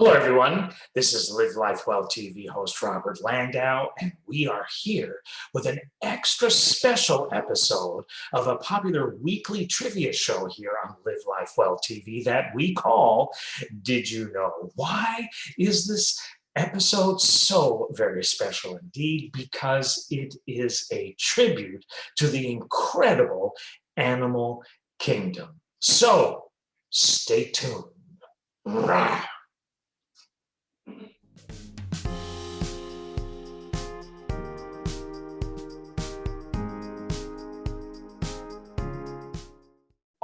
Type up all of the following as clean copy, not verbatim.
Hello, everyone. This is Live Life Well TV host Robert Landau, and we are here with an extra special episode of a popular weekly trivia show here on Live Life Well TV that we call Did You Know? Why is this episode so very special indeed? Because it is a tribute to the incredible animal kingdom. So stay tuned. Rah.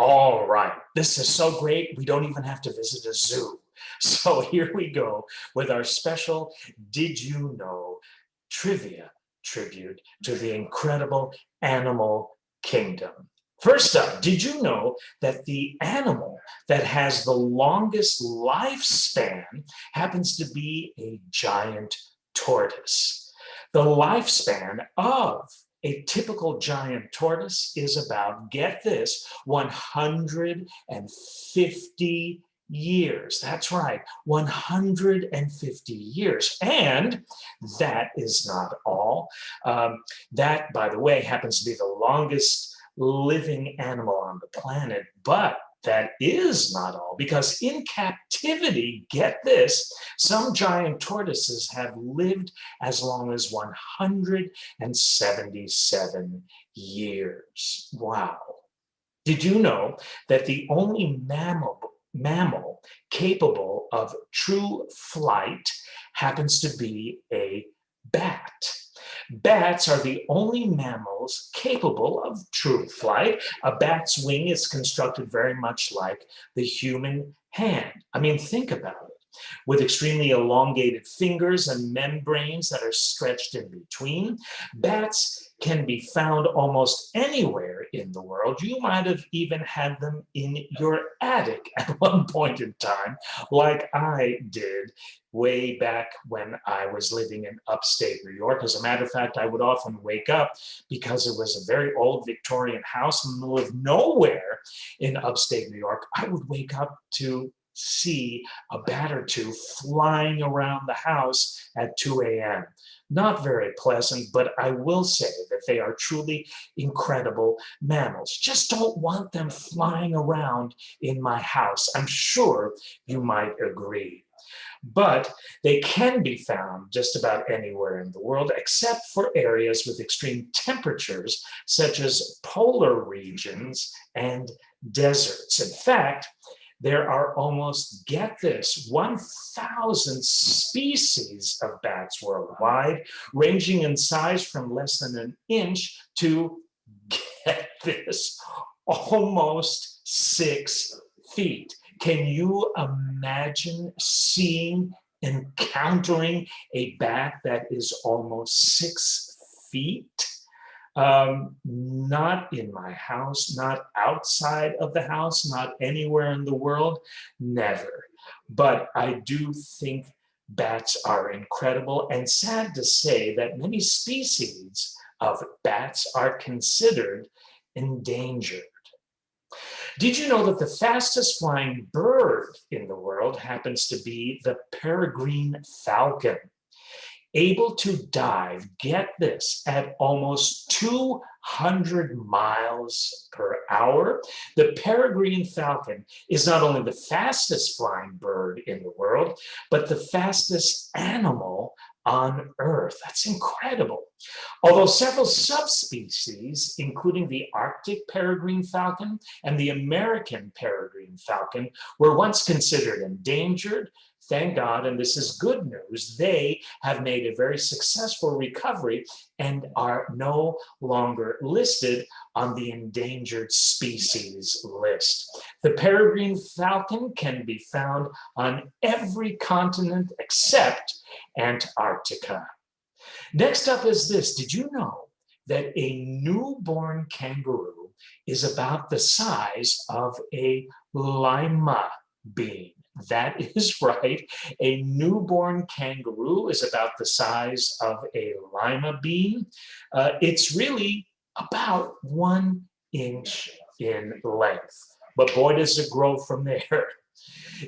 All right, this is so great, we don't even have to visit a zoo. So here we go with our special Did You Know trivia tribute to the incredible animal kingdom. First up, did you know that the animal that has the longest lifespan happens to be a giant tortoise? The lifespan of a typical giant tortoise is about, get this, 150 years. That's right, 150 years. And that is not all. That, by the way, happens to be the longest living animal on the planet, but that is not all, because in captivity, get this, some giant tortoises have lived as long as 177 years. Wow. Did you know that the only mammal capable of true flight happens to be a bat? Bats are the only mammals capable of true flight. A bat's wing is constructed very much like the human hand. I mean, think about it. With extremely elongated fingers and membranes that are stretched in between, bats can be found almost anywhere in the world. You might have even had them in your attic at one point in time, like I did way back when I was living in upstate New York. As a matter of fact, I would often wake up because it was a very old Victorian house in the middle of nowhere in upstate New York. I would wake up to see a bat or two flying around the house at 2 a.m. Not very pleasant, but I will say that they are truly incredible mammals. Just don't want them flying around in my house. I'm sure you might agree. But they can be found just about anywhere in the world, except for areas with extreme temperatures, such as polar regions and deserts. In fact, there are almost, get this, 1,000 species of bats worldwide, ranging in size from less than an inch to, get this, almost 6 feet. Can you imagine encountering a bat that is almost 6 feet? Not in my house, not outside of the house, not anywhere in the world, never. But I do think bats are incredible, and sad to say that many species of bats are considered endangered. Did you know that the fastest flying bird in the world happens to be the peregrine falcon? Able to dive, get this, at almost 200 miles per hour. The peregrine falcon is not only the fastest flying bird in the world, but the fastest animal on Earth. That's incredible. Although several subspecies, including the Arctic peregrine falcon and the American peregrine falcon, were once considered endangered, thank God, and this is good news, they have made a very successful recovery and are no longer listed on the endangered species list. The peregrine falcon can be found on every continent except Antarctica. Next up is this. Did you know that a newborn kangaroo is about the size of a lima bean? That is right. A newborn kangaroo is about the size of a lima bean. It's really about 1 inch in length. But boy, does it grow from there.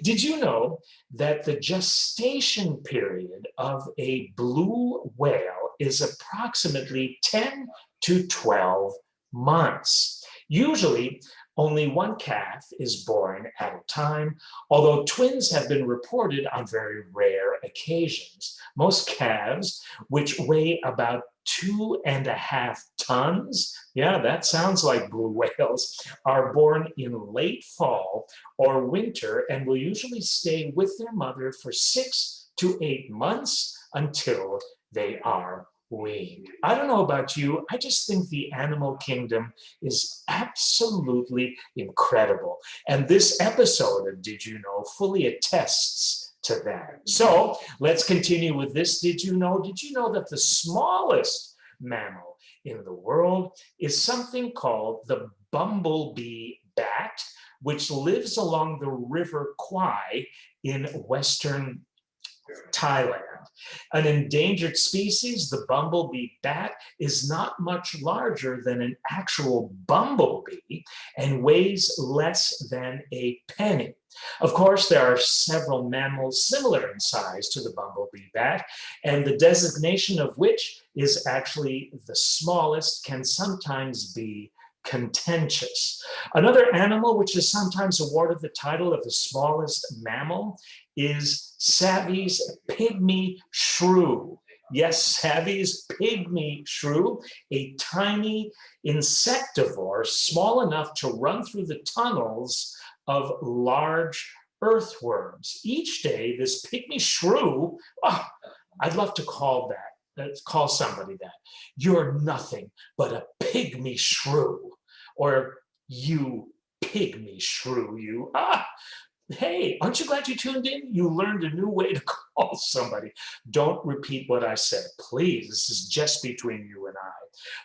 Did you know that the gestation period of a blue whale is approximately 10 to 12 months? Usually, only one calf is born at a time, although twins have been reported on very rare occasions. Most calves, which weigh about 2.5 tons, yeah, that sounds like blue whales, are born in late fall or winter and will usually stay with their mother for 6 to 8 months until they are weaned. I don't know about you, I just think the animal kingdom is absolutely incredible. And this episode of Did You Know fully attests to that. So let's continue with this. Did you know? Did you know that the smallest mammal in the world is something called the bumblebee bat, which lives along the river Kwai in western Thailand? An endangered species, the bumblebee bat, is not much larger than an actual bumblebee and weighs less than a penny. Of course, there are several mammals similar in size to the bumblebee bat, and the designation of which is actually the smallest can sometimes be contentious. Another animal which is sometimes awarded the title of the smallest mammal is Savvy's pygmy shrew. Yes, Savvy's pygmy shrew, a tiny insectivore small enough to run through the tunnels of large earthworms. Each day, this pygmy shrew, oh, I'd love to call somebody that. You're nothing but a pygmy shrew, or you pygmy shrew, you. Hey, aren't you glad you tuned in? You learned a new way to call somebody. Don't repeat what I said, please. This is just between you and I.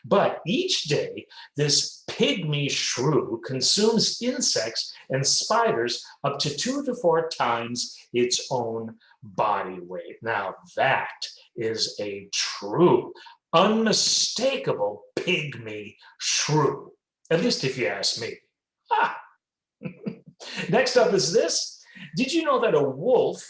But each day, this pygmy shrew consumes insects and spiders up to 2 to 4 times its own body weight. Now, that is a true, unmistakable pygmy shrew, at least if you ask me. Ah. Next up is this. Did you know that a wolf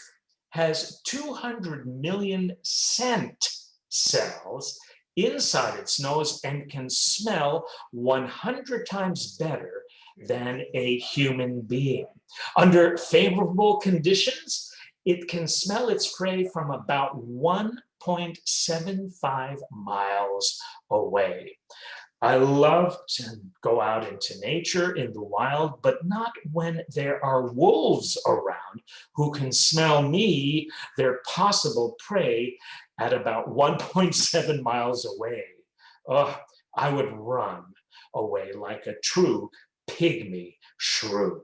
has 200 million scent cells inside its nose and can smell 100 times better than a human being? Under favorable conditions, it can smell its prey from about 1.75 miles away. I love to go out into nature in the wild, but not when there are wolves around who can smell me, their possible prey, at about 1.7 miles away. Oh, I would run away like a true pygmy shrew.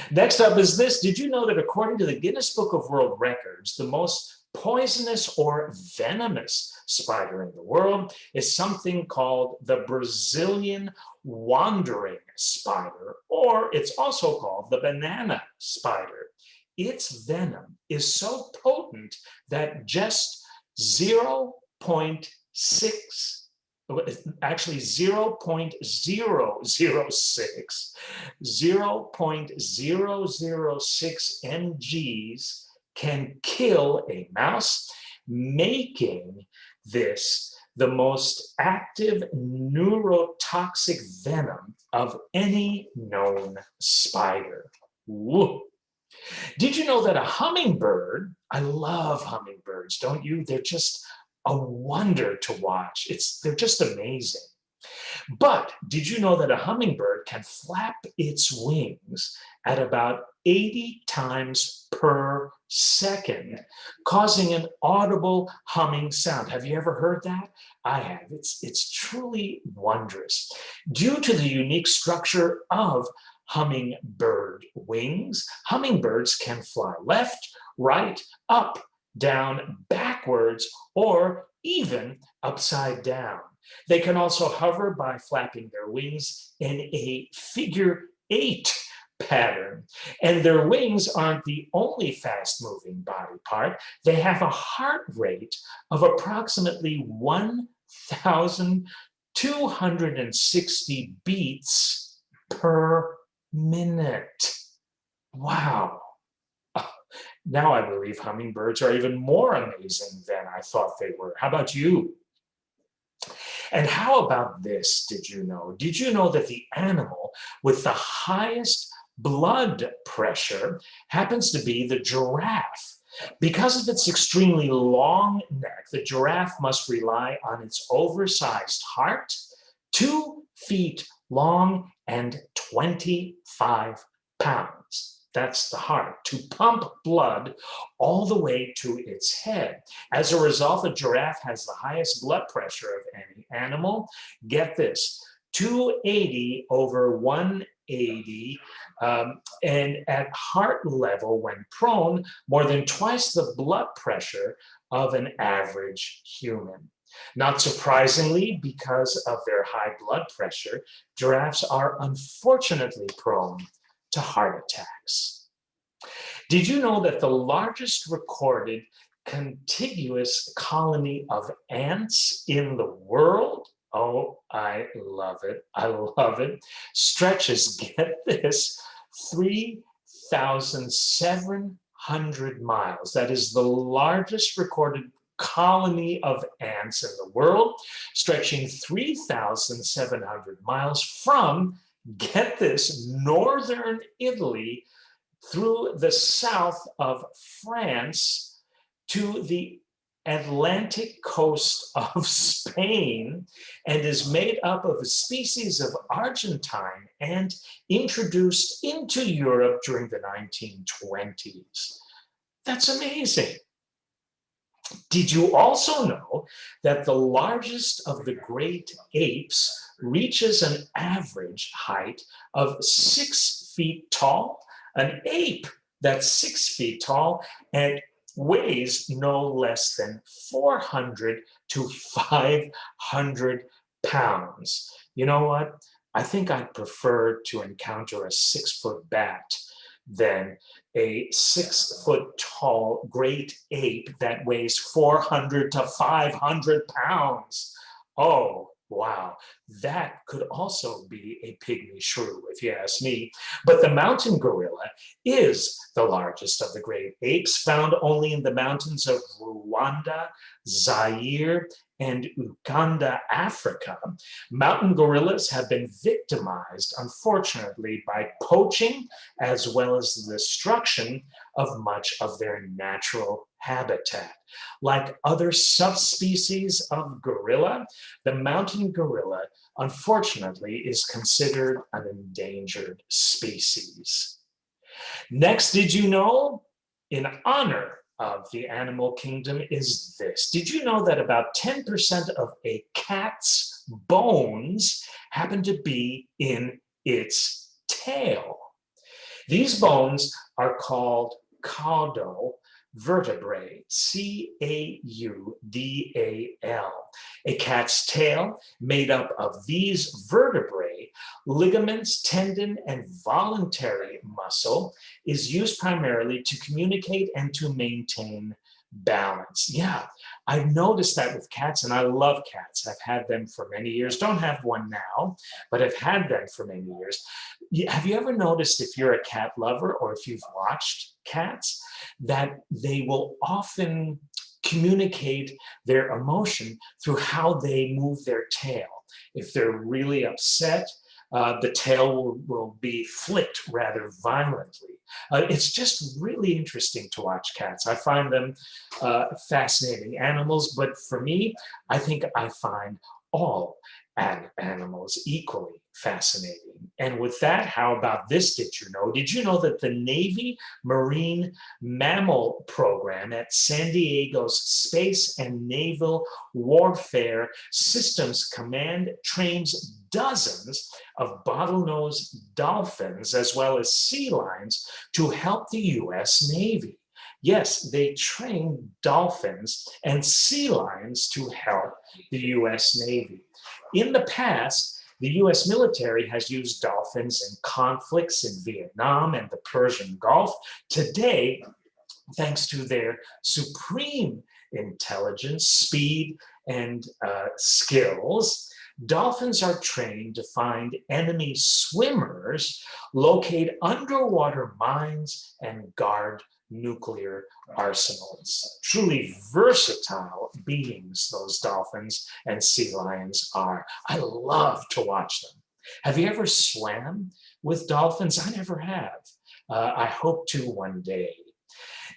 Next up is this. Did you know that according to the Guinness Book of World Records, the most poisonous or venomous spider in the world is something called the Brazilian wandering spider, or it's also called the banana spider. Its venom is so potent that just 0.6, actually 0.006 mgs can kill a mouse, making this the most active neurotoxic venom of any known spider. Woo. Did you know that a hummingbird, I love hummingbirds, don't you? They're just a wonder to watch. They're just amazing. But did you know that a hummingbird can flap its wings at about 80 times per second, causing an audible humming sound? Have you ever heard that? I have. It's truly wondrous. Due to the unique structure of hummingbird wings, hummingbirds can fly left, right, up, down, backwards, or even upside down. They can also hover by flapping their wings in a figure 8 pattern. And their wings aren't the only fast-moving body part. They have a heart rate of approximately 1,260 beats per minute. Wow. Now I believe hummingbirds are even more amazing than I thought they were. How about you? And how about this? Did you know? Did you know that the animal with the highest blood pressure happens to be the giraffe? Because of its extremely long neck, the giraffe must rely on its oversized heart, 2 feet long and 25 pounds. That's the heart, to pump blood all the way to its head. As a result, the giraffe has the highest blood pressure of any animal. Get this, 280 over 180, and at heart level, when prone, more than twice the blood pressure of an average human. Not surprisingly, because of their high blood pressure, giraffes are unfortunately prone to heart attacks. Did you know that the largest recorded contiguous colony of ants in the world? Oh, I love it. I love it. Stretches, get this, 3,700 miles. That is the largest recorded colony of ants in the world, stretching 3,700 miles from, get this, northern Italy through the south of France to the Atlantic coast of Spain, and is made up of a species of Argentine ant introduced into Europe during the 1920s. That's amazing. Did you also know that the largest of the great apes reaches an average height of 6 feet tall? An ape that's 6 feet tall and weighs no less than 400 to 500 pounds. You know what? I think I'd prefer to encounter a 6-foot bat than a 6 foot tall great ape that weighs 400 to 500 pounds. Oh, wow. That could also be a pygmy shrew, if you ask me. But the mountain gorilla is the largest of the great apes, found only in the mountains of Rwanda, Zaire, and Uganda, Africa. Mountain gorillas have been victimized, unfortunately, by poaching as well as the destruction of much of their natural habitat. Like other subspecies of gorilla, the mountain gorilla, unfortunately, is considered an endangered species. Next, did you know, in honor of the animal kingdom, is this? Did you know that about 10% of a cat's bones happen to be in its tail? These bones are called caudal vertebrae, C-A-U-D-A-L. A cat's tail made up of these vertebrae, ligaments, tendon, and voluntary muscle is used primarily to communicate and to maintain balance. Yeah, I've noticed that with cats, and I love cats. I've had them for many years. Don't have one now, but I've had them for many years. Have you ever noticed, if you're a cat lover or if you've watched cats, that they will often communicate their emotion through how they move their tail? If they're really upset, the tail will be flicked rather violently. It's just really interesting to watch cats. I find them fascinating animals, but for me, I think I find all animals equally fascinating. And with that, how about this? Did you know? Did you know that the Navy Marine Mammal Program at San Diego's Space and Naval Warfare Systems Command trains dozens of bottlenose dolphins as well as sea lions to help the U.S. Navy? Yes, they train dolphins and sea lions to help the U.S. Navy. In the past, the U.S. military has used dolphins in conflicts in Vietnam and the Persian Gulf. Today, thanks to their supreme intelligence, speed, and skills, Dolphins are trained to find enemy swimmers, locate underwater mines, and guard nuclear arsenals. Truly versatile beings, those dolphins and sea lions are. I love to watch them. Have you ever swam with dolphins? I never have. I hope to one day.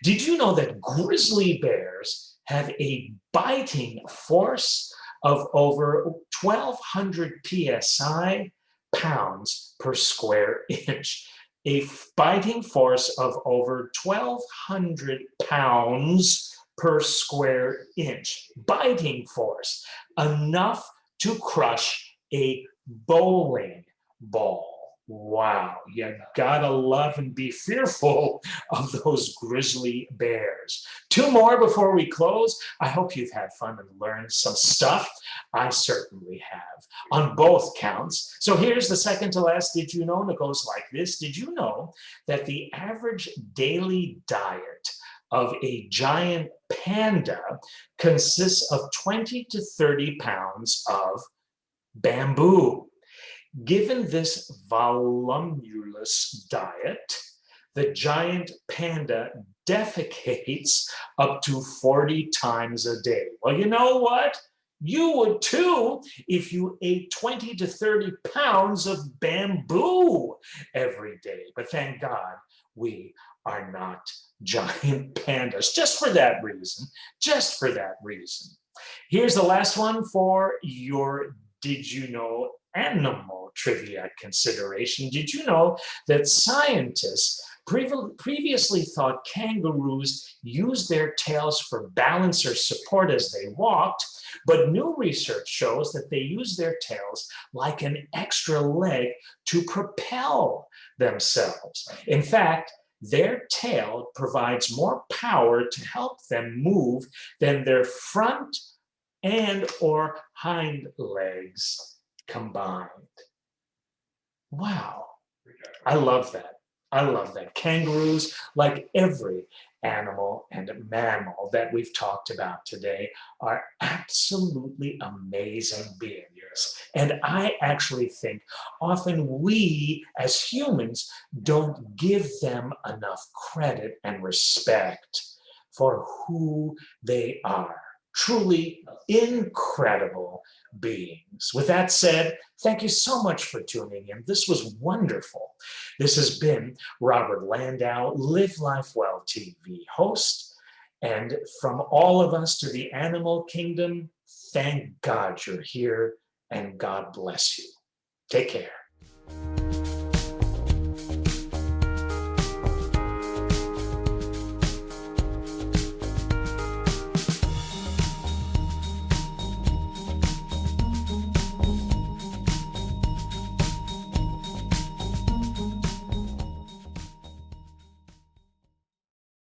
Did you know that grizzly bears have a biting force of over 1,200 psi, pounds per square inch? A biting force of over 1,200 pounds per square inch. Biting force, enough to crush a bowling ball. Wow, you gotta love and be fearful of those grizzly bears. Two more before we close. I hope you've had fun and learned some stuff. I certainly have on both counts. So here's the second to last did you know, and it goes like this. Did you know that the average daily diet of a giant panda consists of 20 to 30 pounds of bamboo? Given this voluminous diet, the giant panda defecates up to 40 times a day. Well, you know what? You would too if you ate 20 to 30 pounds of bamboo every day. But thank God we are not giant pandas, just for that reason, just for that reason. Here's the last one for your Did You Know animal trivia consideration. Did you know that scientists previously thought kangaroos used their tails for balance or support as they walked, but new research shows that they use their tails like an extra leg to propel themselves. In fact, their tail provides more power to help them move than their front and or hind legs combined. Wow. I love that. I love that. Kangaroos, like every animal and mammal that we've talked about today, are absolutely amazing beings. And I actually think often we as humans don't give them enough credit and respect for who they are. Truly incredible beings. With that said, thank you so much for tuning in. This was wonderful. This has been Robert Landau, Live Life Well TV host. And from all of us to the animal kingdom, thank God you're here and God bless you. Take care.